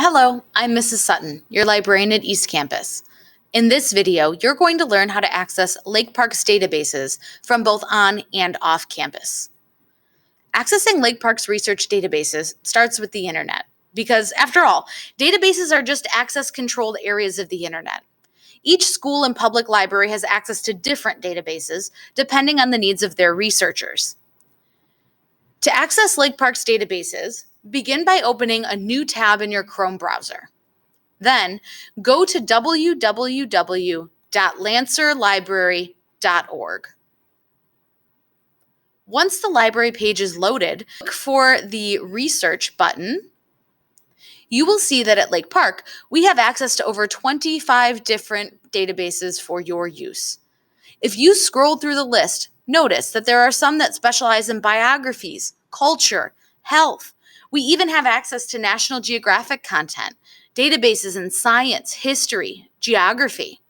Hello, I'm Mrs. Sutton, your librarian at East Campus. In this video, you're going to learn how to access Lake Park's databases from both on and off campus. Accessing Lake Park's research databases starts with the internet, because after all, databases are just access-controlled areas of the internet. Each school and public library has access to different databases, depending on the needs of their researchers. To access Lake Park's databases, begin by opening a new tab in your Chrome browser. Then go to www.lancerlibrary.org. Once the library page is loaded, look for the Research button. You will see that at Lake Park, we have access to over 25 different databases for your use. If you scroll through the list, notice that there are some that specialize in biographies, culture, health. We even have access to National Geographic content, databases in science, history, geography.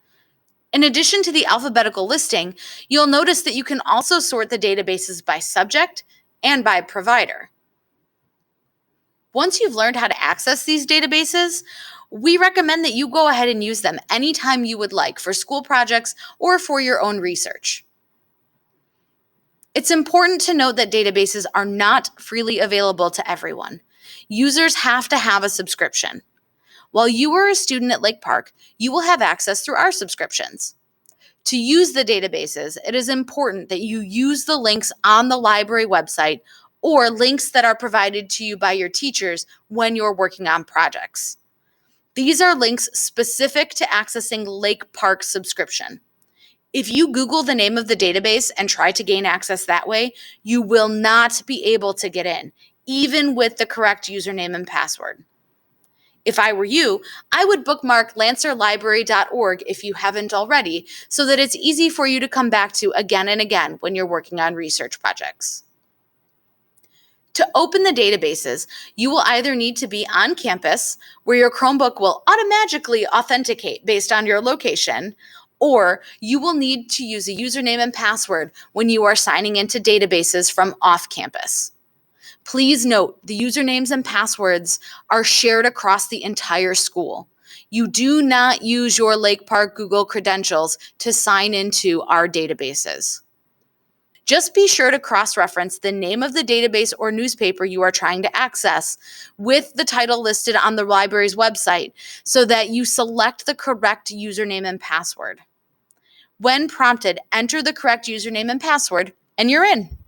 In addition to the alphabetical listing, you'll notice that you can also sort the databases by subject and by provider. Once you've learned how to access these databases, we recommend that you go ahead and use them anytime you would like for school projects or for your own research. It's important to note that databases are not freely available to everyone. Users have to have a subscription. While you are a student at Lake Park, you will have access through our subscriptions. To use the databases, it is important that you use the links on the library website or links that are provided to you by your teachers when you're working on projects. These are links specific to accessing Lake Park subscription. If you Google the name of the database and try to gain access that way, you will not be able to get in, even with the correct username and password. If I were you, I would bookmark lancerlibrary.org if you haven't already, so that it's easy for you to come back to again and again when you're working on research projects. To open the databases, you will either need to be on campus, where your Chromebook will automatically authenticate based on your location, or you will need to use a username and password when you are signing into databases from off campus. Please note, the usernames and passwords are shared across the entire school. You do not use your Lake Park Google credentials to sign into our databases. Just be sure to cross-reference the name of the database or newspaper you are trying to access with the title listed on the library's website so that you select the correct username and password. When prompted, enter the correct username and password, and you're in.